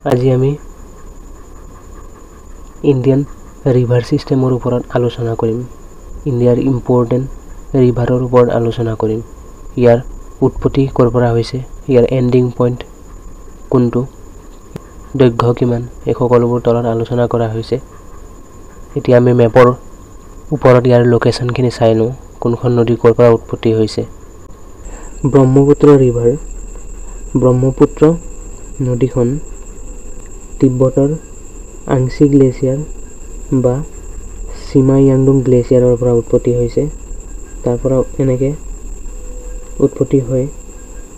আজি আমি Indian river চিষ্টেমৰ ওপৰত আলোচনা কৰিম। ইণ্ডিয়াৰ ইম্পৰ্টেণ্ট ৰিভাৰৰ ওপৰত আলোচনা কৰিম। ইয়াৰ উৎপত্তি ক'ৰ পৰা হৈছে, ইয়াৰ এণ্ডিং পইণ্ট কোনটো, দৈৰ্ঘ্য কিমান, এই সকলোবোৰ তলত আলোচনা কৰা হৈছে। এতিয়া আমি মেপৰ ওপৰত ইয়াৰ লোকেশ্যনখিনি চাই লওঁ, কোনখন নদী ক'ৰ পৰা উৎপত্তি হৈছে। ব্ৰহ্মপুত্ৰ ৰিভাৰ। ব্ৰহ্মপুত্ৰ নদীখন তিব্বতৰ আংশী গ্লেছিয়াৰ বা চিমা য়াংডুং গ্লেছিয়াৰৰ পৰা উৎপত্তি হৈছে। তাৰ পৰা এনেকৈ উৎপত্তি হৈ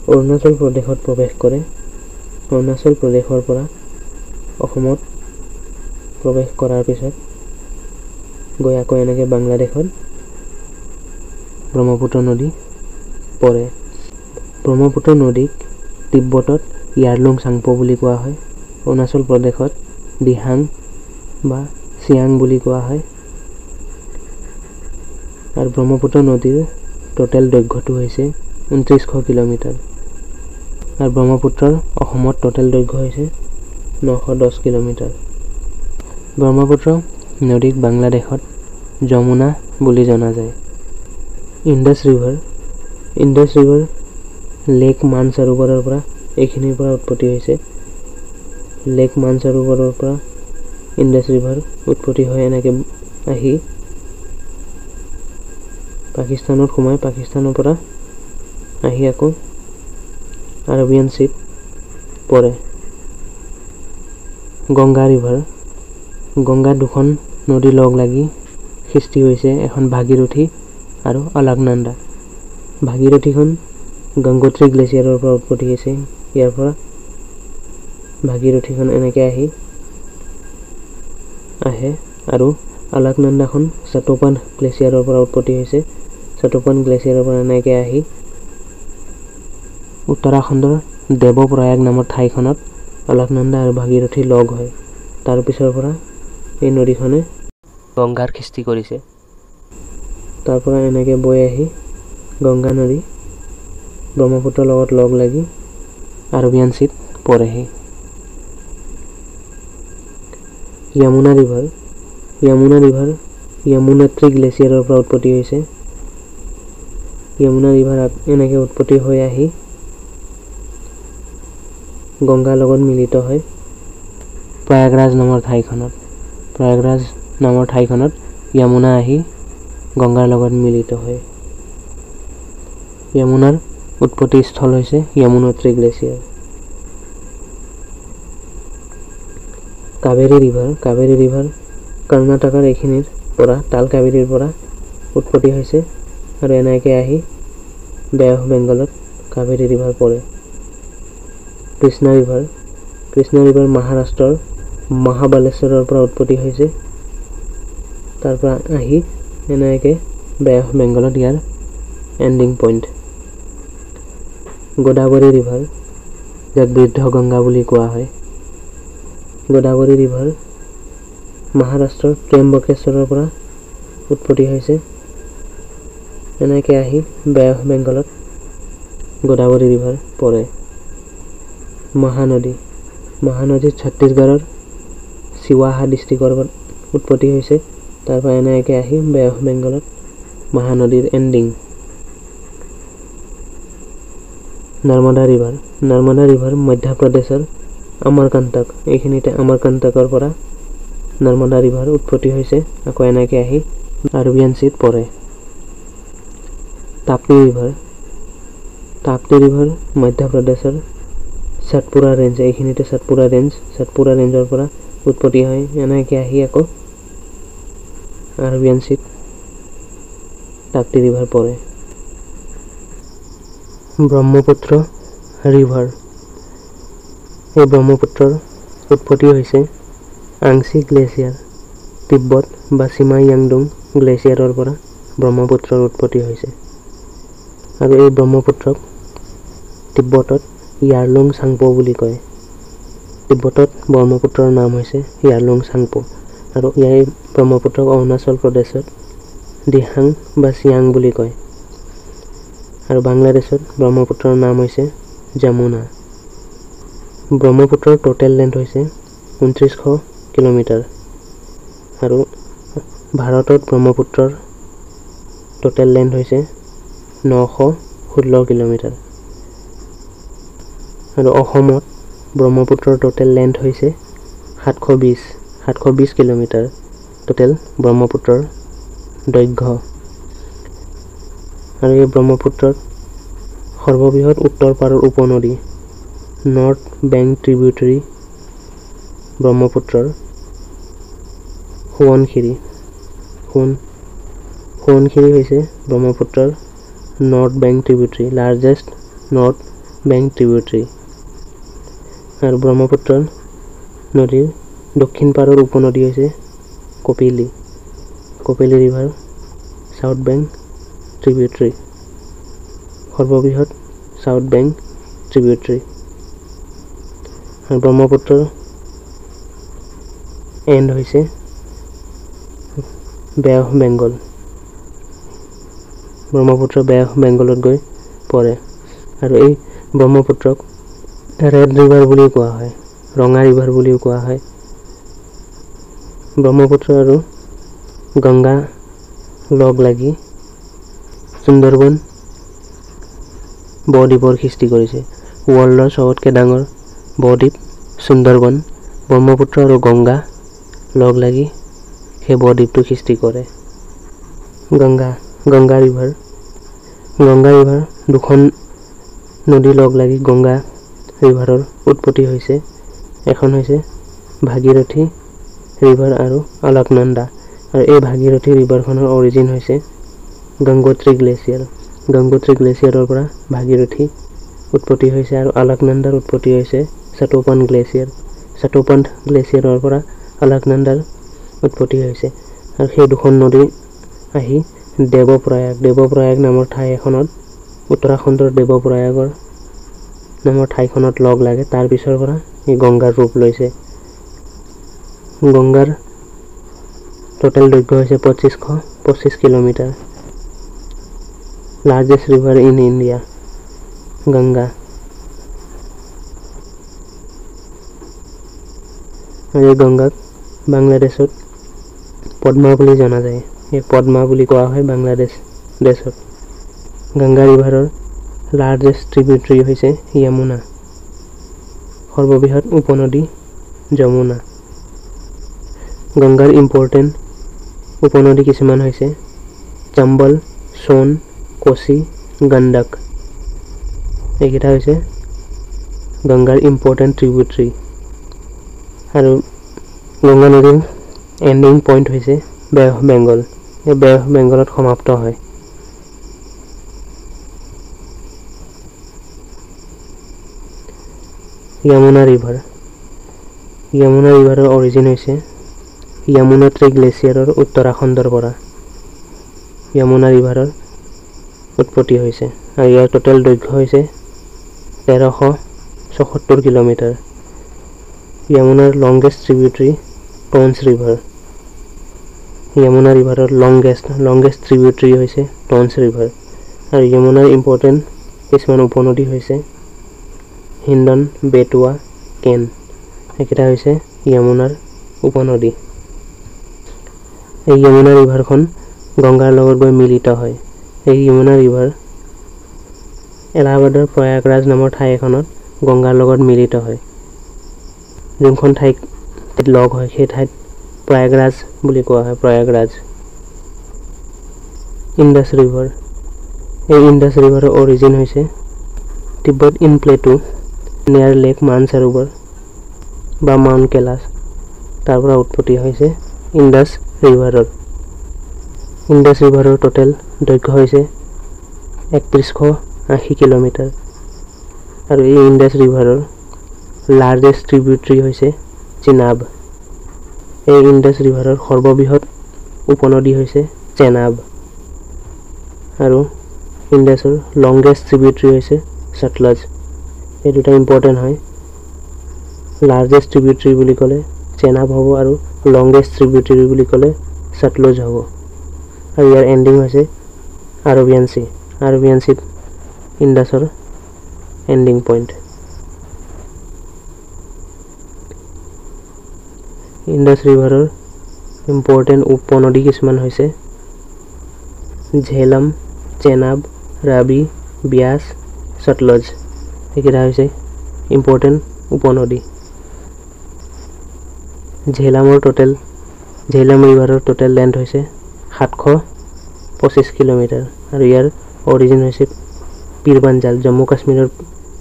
অৰুণাচল প্ৰদেশত প্ৰৱেশ কৰে। অৰুণাচল প্ৰদেশৰ পৰা অসমত প্ৰৱেশ কৰাৰ পিছত গৈ আকৌ এনেকৈ বাংলাদেশত ব্ৰহ্মপুত্ৰ নদী পৰে। ব্ৰহ্মপুত্ৰ নদীক তিব্বতত ইয়াৰলুং চাংপো বুলি কোৱা হয়। অৰুণাচল প্ৰদেশত দিহাং বা চিয়াং বুলি কোৱা হয়। আৰু ব্ৰহ্মপুত্ৰ নদীৰ টোটেল দৈৰ্ঘ্যটো হৈছে ২৯০০ কিলোমিটাৰ। আৰু ব্ৰহ্মপুত্ৰৰ অসমত টোটেল দৈৰ্ঘ্য হৈছে ৯১০ কিলোমিটাৰ। ব্ৰহ্মপুত্ৰ নদীক বাংলাদেশত যমুনা বুলি জনা যায়। Indus river. Indus river lake মানচাৰোবৰৰ পৰা এইখিনিৰ পৰা উৎপত্তি হৈছে। লেক মানচাৰোবৰৰ পৰা ইণ্ডাছ ৰিভাৰ উৎপত্তি হৈ এনেকৈ আহি পাকিস্তানত সোমাই, পাকিস্তানৰ পৰা আহি আকৌ আৰবিয়ান চিত পৰে। গংগা ৰিভাৰ। গংগা দুখন নদী লগ লাগি সৃষ্টি হৈছে এখন ভাগীৰথী আৰু আলাকনন্দা। ভাগীৰথীখন গংগোত্ৰী গ্লেছিয়াৰৰ পৰা উৎপত্তি হৈছে। ইয়াৰ পৰা ভাগীৰথীখন এনেকৈ আহে আৰু আলাকনন্দাখন চাটোপান গ্লেছিয়াৰৰ পৰা উৎপত্তি হৈছে। চাটোপান গ্লেছিয়াৰৰ পৰা এনেকৈ আহি উত্তৰাখণ্ডৰ দেৱপ্ৰয়াগ নামৰ ঠাইখনত আলাকনন্দা আৰু ভাগীৰথী লগ হয়। তাৰ পিছৰ পৰা এই নদীখনে গংগাৰ সৃষ্টি কৰিছে। তাৰ পৰা এনেকৈ বৈ আহি গংগা নদী ব্ৰহ্মপুত্ৰৰ লগত লগ লাগি আৰবিয়ান চিত পৰেহি। য়ামুনা ৰিভাৰ। য়ামুনা ৰিভাৰ য়ামুনেত্ৰী গ্লেছিয়াৰৰ পৰা উৎপত্তি হৈছে। য়ামুনা ৰিভাৰ এনেকৈ উৎপত্তি হৈ আহি গংগাৰ লগত মিলিত হয় প্ৰয়াগৰাজ নামৰ ঠাইখনত। প্ৰয়াগৰাজ নামৰ ঠাইখনত য়ামুনা আহি গংগাৰ লগত মিলিত হয়। য়ামুনাৰ উৎপত্তি স্থল হৈছে Yamunotri glacier. Kaveri river. Kaveri river কৰ্ণাটকৰ এইখিনিৰ পৰা তাল কাবেৰীৰ পৰা উৎপত্তি হৈছে আৰু এনেকৈ আহি বে অফ বেংগলত কাবেৰী ৰিভাৰ পৰে। কৃষ্ণা ৰিভাৰ। কৃষ্ণা ৰিভাৰ মহাৰাষ্ট্ৰৰ মহাবালেশ্বৰৰ পৰা উৎপত্তি হৈছে। তাৰ পৰা আহি এনেকৈ বে অফ বেংগলত ইয়াৰ এণ্ডিং পইণ্ট। গোদাবৰী ৰিভাৰ, যাক বৃদ্ধ গংগা বুলি কোৱা হয়। গোদাবৰী ৰিভাৰ মহাৰাষ্ট্ৰৰ ত্ৰম্বকেশ্বৰৰ পৰা উৎপত্তি হৈছে। এনেকৈ আহি বে অফ বেংগলত গোদাবৰী ৰিভাৰ পৰে। মহানদী। মহানদী ছত্তীশগড়ৰ চিৱাহা ডিষ্ট্ৰিক্টৰ উৎপত্তি হৈছে। তাৰ পৰা এনেকৈ আহি বে অফ বেংগলত মহানদীৰ ending. Narmada river. Narmada river মধ্যপ্ৰদেশৰ অমৰকণ্টক, এইখিনিতে অমৰকণ্টকৰ পৰা নৰ্মদা ৰিভাৰ উৎপত্তি হৈছে, আকৌ এনেকৈ আহি আৰবিয়ান চিত পৰে। তাপ্তি ৰিভাৰ। তাপ্তি ৰিভাৰ মধ্যপ্ৰদেশৰ সতপুৰা ৰেঞ্জ, এইখিনিতে সতপুৰা ৰেঞ্জৰ পৰা উৎপত্তি হয়, এনেকৈ আহি আকৌ আৰবিয়ান চিত তাপ্তি ৰিভাৰ পৰে। ব্ৰহ্মপুত্ৰ ৰিভাৰ। এই ব্ৰহ্মপুত্ৰৰ উৎপত্তি হৈছে আংশী গ্লেছিয়াৰ, তিব্বত বা চিমা য়াংডুং গ্লেছিয়াৰৰ পৰা ব্ৰহ্মপুত্ৰৰ উৎপত্তি হৈছে। আৰু এই ব্ৰহ্মপুত্ৰক তিব্বতত ইয়াৰলুং চাংপো বুলি কয়। তিব্বতত ব্ৰহ্মপুত্ৰৰ নাম হৈছে ইয়াৰলুং চাংপো। আৰু এই ব্ৰহ্মপুত্ৰক অৰুণাচল প্ৰদেশত দিহাং বা চিয়াং বুলি কয়। আৰু বাংলাদেশত ব্ৰহ্মপুত্ৰৰ নাম হৈছে যমুনা। ব্ৰহ্মপুত্ৰৰ টোটেল লেন্থ হৈছে 2900 কিলোমিটাৰ আৰু ভাৰতত ব্ৰহ্মপুত্ৰৰ টোটেল লেন্থ হৈছে 916 কিলোমিটাৰ আৰু অসমত ব্ৰহ্মপুত্ৰৰ টোটেল লেন্থ হৈছে 720 কিলোমিটাৰ টোটেল ব্ৰহ্মপুত্ৰৰ দৈৰ্ঘ্য আৰু এই ব্ৰহ্মপুত্ৰৰ সৰ্ববৃহৎ উত্তৰ পাৰৰ উপনদী নৰ্থ বেংক ট্ৰিবিউটাৰী ব্ৰহ্মপুত্ৰৰ সোৱণশিৰি হৈছে ব্ৰহ্মপুত্ৰৰ north bank tributary largest north bank tributary আৰু ব্ৰহ্মপুত্ৰৰ নদীৰ দক্ষিণ পাৰৰ উপনদী হৈছে Kopili river south bank tributary সৰ্ববৃহৎ সাউথ বেংক ট্ৰিবিউটাৰী আৰু ব্ৰহ্মপুত্ৰৰ এণ্ড হৈছে bay of Bengal Brahmaputra bay of বেংগলত গৈ পৰে আৰু এই ব্ৰহ্মপুত্ৰক ৰেড ৰিভাৰ বুলিও কোৱা হয় ৰঙা ৰিভাৰ বুলিও কোৱা হয় ব্ৰহ্মপুত্ৰ আৰু গংগা লগ লাগি সুন্দৰবন বদ্বীপৰ সৃষ্টি কৰিছে ৱৰ্ল্ডৰ সবতকৈ ডাঙৰ বদ্বীপ সুন্দৰবন ব্ৰহ্মপুত্ৰ আৰু গংগা লগ লাগি সেই বদ্বীপটো সৃষ্টি কৰে গংগা ৰিভাৰ দুখন নদী লগ লাগি গংগা ৰিভাৰৰ উৎপত্তি হৈছে এখন হৈছে ভাগীৰথী ৰিভাৰ আৰু অলকনন্দা আৰু এই ভাগীৰথী ৰিভাৰখনৰ অৰিজিন হৈছে গংগোত্ৰী গ্লেচিয়াৰৰ পৰা ভাগীৰথী উৎপত্তি হৈছে আৰু অলকনন্দাৰ উৎপত্তি হৈছে চাটোপান গ্লেচিয়াৰৰ পৰা অলকনন্দাৰ উৎপত্তি হৈছে আৰু সেই দুখন নদী আহি দেৱপ্ৰয়াগ নামৰ ঠাই এখনত উত্তৰাখণ্ডৰ দেৱপ্ৰয়াগৰ নামৰ ঠাইখনত লগ লাগে তাৰ পিছৰ পৰা এই গংগাৰ ৰূপ লৈছে গংগাৰ টোটেল দৈৰ্ঘ্য হৈছে 2525 kilometre largest river in India Ganga আৰু এই গংগাক বাংলাদেশত পদ্মা বুলি জনা যায় এই পদ্মা বুলি কোৱা হয় বাংলাদেশত গংগা ৰিভাৰৰ লাৰ্জেষ্ট ট্ৰিবিউটাৰী হৈছে যমুনা সৰ্ববৃহৎ উপনদী যমুনা গংগাৰ ইম্পৰ্টেণ্ট উপনদী কিছুমান হৈছে চম্বল সোন কোচি গণ্ডক এইকেইটা হৈছে গংগাৰ ইম্পৰ্টেণ্ট ট্ৰিবিউটাৰী আৰু গংগা নদীৰ এণ্ডিং পইণ্ট হৈছে বে অফ বেংগল এই বে অফ বেংগলত সমাপ্ত হয় যমুনা ৰিভাৰৰ অৰিজিন হৈছে যমুনোত্ৰী গ্লেচিয়াৰৰ উত্তৰাখণ্ডৰ পৰা যমুনা ৰিভাৰৰ উৎপত্তি হৈছে আৰু ইয়াৰ টোটেল দৈৰ্ঘ্য হৈছে 1374 কিলোমিটাৰ যমুনাৰ longest tributary Tons river Yamuna ৰিভাৰৰ লংগেষ্ট ট্ৰিবিউটাৰী হৈছে টন্স ৰিভাৰ আৰু যমুনাৰ ইম্পৰ্টেণ্ট কিছুমান উপনদী হৈছে হিন্দন বেটুৱা কেন এইকেইটা হৈছে যমুনাৰ উপনদী এই যমুনা ৰিভাৰখন গংগাৰ লগত গৈ মিলিত হয় এই যমুনা ৰিভাৰ এলাহাবাদৰ প্ৰয়াগৰাজ নামৰ ঠাই এখনত গংগাৰ লগত মিলিত হয় যোনখন ঠাইত লগ হয় সেই ঠাইত প্ৰয়াগৰাজ বুলি কোৱা হয় প্ৰয়াগৰাজ ইণ্ডাছ ৰিভাৰৰ অৰিজিন হৈছে তিব্বত ইন প্লেটু নিয়াৰ লেক মানসৰোবৰ বা মাউণ্ট কেলাছ তাৰ পৰা উৎপত্তি হৈছে ইণ্ডাছ ৰিভাৰৰ টোটেল দৈৰ্ঘ্য হৈছে 3180 কিলোমিটাৰ আৰু এই ইণ্ডাছ ৰিভাৰৰ লাৰ্জেষ্ট ট্ৰিবিউটাৰী হৈছে চিনাব এই ইণ্ডাছ ৰিভাৰৰ সৰ্ববৃহৎ উপনদী হৈছে চেনাব আৰু ইণ্ডাছৰ লংগেষ্ট ট্ৰিবিউটাৰী হৈছে সটলজ এই দুটা ইম্পৰ্টেণ্ট হয় লাৰ্জেষ্ট ট্ৰিবিউটাৰী বুলি ক'লে চেনাব হ'ব আৰু লংগেষ্ট ট্ৰিবিউটাৰী বুলি ক'লে সটলজ হ'ব আৰু ইয়াৰ এণ্ডিং হৈছে আৰবিয়ান চিত ইণ্ডাছৰ এণ্ডিং পইণ্ট ইণ্ডাছ ৰিভাৰৰ ইম্পৰ্টেণ্ট উপনদী কিছুমান হৈছে ঝেলাম, চেনাব, ৰাবি, ব্যাস, সতলজ। এইকেইটা হৈছে ইম্পৰ্টেণ্ট উপনদী। ঝেলাম ৰিভাৰৰ টোটেল লেন্থ হৈছে 725 কিলোমিটাৰ আৰু ইয়াৰ অৰিজিন হৈছে পীৰপাঞ্জাল, জম্মু কাশ্মীৰৰ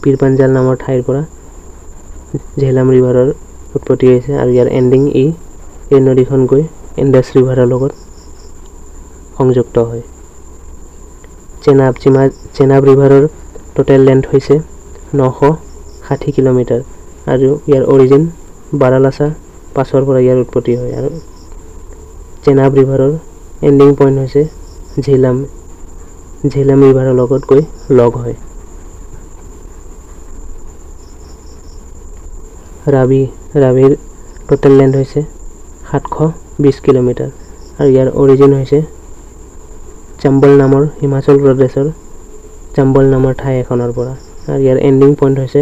পীৰপাঞ্জাল নামৰ ঠাইৰ পৰা ঝেলাম ৰিভাৰৰ উৎপত্তি হৈছে আৰু ইয়াৰ এণ্ডিং এই নদীখন গৈ ইণ্ডাছ ৰিভাৰৰ লগত সংযুক্ত হয়। চেনাব ৰিভাৰৰ টোটেল লেন্থ হৈছে 960 কিলোমিটাৰ আৰু ইয়াৰ অৰিজিন বাৰালাছা পাছৰ পৰা ইয়াৰ উৎপত্তি হয় আৰু চেনাব ৰিভাৰৰ এণ্ডিং পইণ্ট হৈছে ঝেলাম ৰিভাৰৰ লগত গৈ লগ হয়। ৰাবিৰ টোটেল লেন্থ হৈছে 720 কিলোমিটাৰ আৰু ইয়াৰ অৰিজিন হৈছে চম্বল নামৰ হিমাচল প্ৰদেশৰ চম্বল নামৰ ঠাই এখনৰ পৰা আৰু ইয়াৰ এণ্ডিং পইণ্ট হৈছে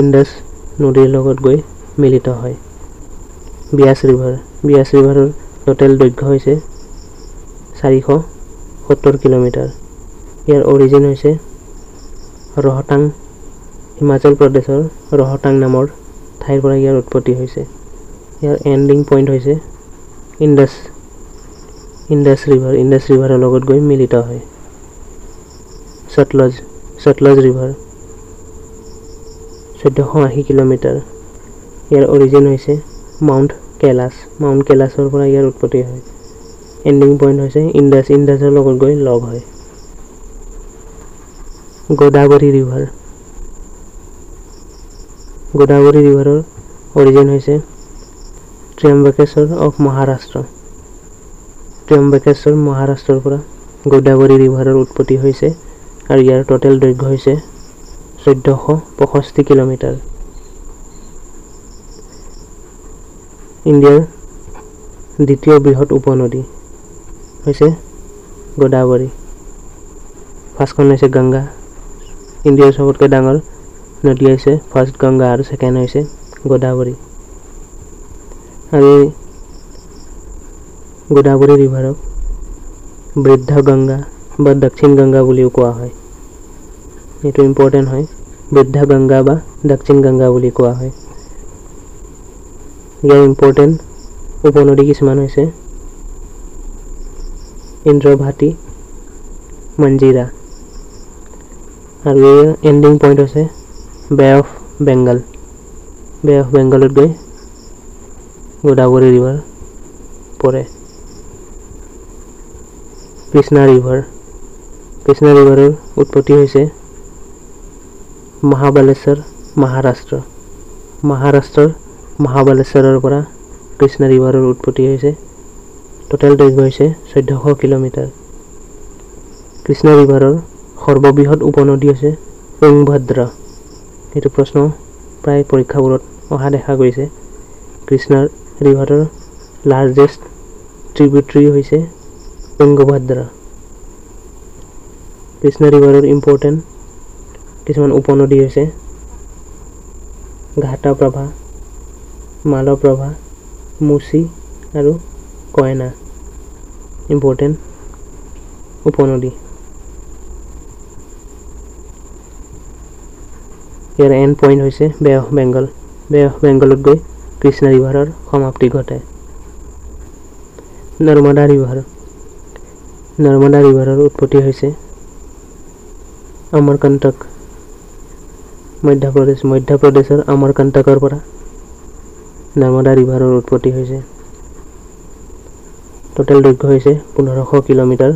ইণ্ডাছ নদীৰ লগত গৈ মিলিত হয়। ব্যাস ৰিভাৰৰ টোটেল দৈৰ্ঘ্য হৈছে 470 কিলোমিটাৰ। ইয়াৰ অৰিজিন হৈছে ৰহটাং, হিমাচল প্ৰদেশৰ ৰহটাং নামৰ ঠাইৰ পৰা ইয়াৰ উৎপত্তি হৈছে। ইয়াৰ এণ্ডিং পইণ্ট হৈছে ইণ্ডাছ ৰিভাৰৰ লগত গৈ মিলিত হয়। Sutlej river 1480 kilometre. ইয়াৰ অৰিজিন হৈছে মাউণ্ট কেলাছৰ পৰা ইয়াৰ উৎপত্তি হয়। এণ্ডিং পইণ্ট হৈছে ইণ্ডাছৰ লগত গৈ লগ হয়। গোদাবৰী ৰিভাৰৰ অৰিজিন হৈছে ত্ৰয়ম্বকেশ্বৰ মহাৰাষ্ট্ৰৰ পৰা গোদাবৰী ৰিভাৰৰ উৎপত্তি হৈছে আৰু ইয়াৰ টোটেল দৈৰ্ঘ্য হৈছে 1465 কিলোমিটাৰ। ইণ্ডিয়াৰ দ্বিতীয় বৃহৎ উপনদী হৈছে গোদাবৰী। ফাৰ্ষ্টখন হৈছে গংগা। ইণ্ডিয়াৰ চবতকৈ ডাঙৰ নদী হৈছে ফাৰ্ষ্ট গংগা আৰু ছেকেণ্ড হৈছে গোদাবৰী। আৰু এই গোদাবৰী ৰিভাৰক বৃদ্ধ গংগা বা দক্ষিণ গংগা বুলিও কোৱা হয়। এইটো ইম্পৰ্টেণ্ট হয়, বৃদ্ধ গংগা বা দক্ষিণ গংগা বুলি কোৱা হয়। ইয়াৰ ইম্পৰ্টেণ্ট উপনদী কিছুমান হৈছে ইন্দ্ৰভাটি, মঞ্জিৰা আৰু ইয়াৰ এণ্ডিং পইণ্ট হৈছে বে অফ বেংগলত গৈ গোদাবৰী ৰিভাৰ পৰে। কৃষ্ণা ৰিভাৰৰ উৎপত্তি হৈছে মহাবালেশ্বৰ, মহাৰাষ্ট্ৰৰ মহাবালেশ্বৰৰ পৰা কৃষ্ণা ৰিভাৰৰ উৎপত্তি হৈছে। টোটেল দৈৰ্ঘ্য হৈছে 1400 কিলোমিটাৰ। কৃষ্ণা ৰিভাৰৰ সৰ্ববৃহৎ উপনদী হৈছে তুংভদ্ৰ। এইটো প্ৰশ্ন প্ৰায় পৰীক্ষাবোৰত অহা দেখা গৈছে। কৃষ্ণা ৰিভাৰৰ লাৰ্জেষ্ট ট্ৰিবিউটৰী হৈছে তুংগভদ্ৰ। কৃষ্ণা ৰিভাৰৰ ইম্পৰ্টেণ্ট কিছুমান উপনদী হৈছে ঘাটপ্ৰভা, মালপ্ৰভা, মুচি আৰু কয়না। ইম্পৰ্টেণ্ট উপনদী। ইয়াৰ এণ্ড পইণ্ট হৈছে বে অফ বেংগলত গৈ কৃষ্ণা ৰিভাৰৰ সমাপ্তি ঘটে। নৰ্মদা ৰিভাৰৰ উৎপত্তি হৈছে অমৰকণ্টক, মধ্যপ্ৰদেশৰ অমৰকণ্টকৰ পৰা নৰ্মদা ৰিভাৰৰ উৎপত্তি হৈছে। টোটেল দৈৰ্ঘ্য হৈছে 1500 কিলোমিটাৰ।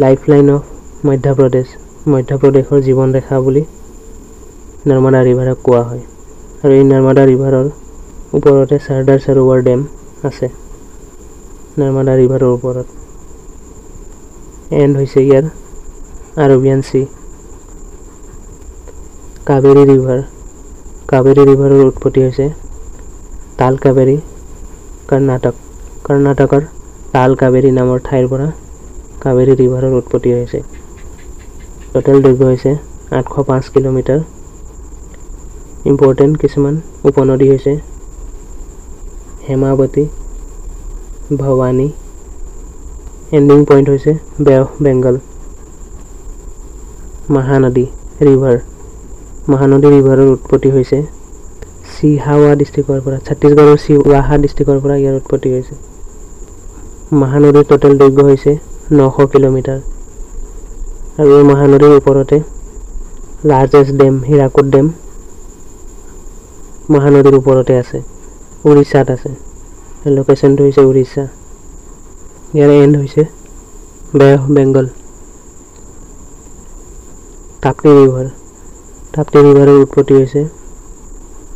লাইফলাইন অফ মধ্যপ্ৰদেশৰ জীৱন ৰেখা বুলি নৰ্মদা ৰিভাৰক কোৱা হয় আৰু এই নৰ্মদা ৰিভাৰৰ ওপৰতে চৰ্দাৰ সৰোবৰ ডেম আছে। নৰ্মদা ৰিভাৰৰ ওপৰত এণ্ড হৈছে ইয়াৰ আৰবিয়ান চি। কাবেৰী ৰিভাৰৰ উৎপত্তি হৈছে তালকাবেৰী, কৰ্ণাটকৰ তালকাবেৰী নামৰ ঠাইৰ পৰা কাবেৰী ৰিভাৰৰ উৎপত্তি হৈছে। টোটেল দৈৰ্ঘ্য হৈছে 805 কিলোমিটাৰ। ইম্পৰ্টেণ্ট কিছুমান উপনদী হৈছে হেমাৱতী, ভৱানী, এণ্ডিং পইণ্ট হৈছে bay of Bengal. Mahanadi river, Mahanadi ৰিভাৰৰ উৎপত্তি হৈছে চিহাৱা ডিষ্ট্ৰিক্টৰ পৰা, ছত্তীশগড়ৰ চিৱাহা ডিষ্ট্ৰিক্টৰ পৰা ইয়াৰ উৎপত্তি হৈছে। মহানদীৰ টোটেল দৈৰ্ঘ্য হৈছে 900 কিলোমিটাৰ আৰু এই মহানদীৰ ওপৰতে লাৰ্জেষ্ট ডেম হীৰাকুদ ডেম মহানদীৰ ওপৰতে আছে, উৰিষ্যাত আছে। লোকেশ্যনটো হৈছে উৰিষ্যা। ইয়াৰ এণ্ড হৈছে bay of Bengal. Tapti river, Tapti ৰিভাৰৰ উৎপত্তি হৈছে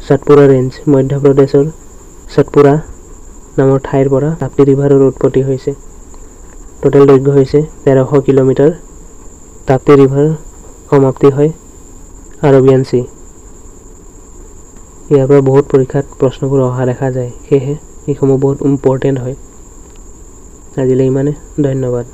সতপুৰা ৰেঞ্জ, মধ্যপ্ৰদেশৰ সতপুৰা নামৰ ঠাইৰ পৰা তাপ্তি ৰিভাৰৰ উৎপত্তি হৈছে। টোটেল দৈৰ্ঘ্য হৈছে 1300 কিলোমিটাৰ। তাপ্তি ৰিভাৰ সমাপ্তি হয় আৰবিয়ান চি। ইয়াৰ পৰা বহুত পৰীক্ষাত প্ৰশ্নবোৰ অহা দেখা যায়, সেয়েহে এইসমূহ বহুত ইম্পৰ্টেণ্ট হয়। আজিলৈ ইমানে, ধন্যবাদ।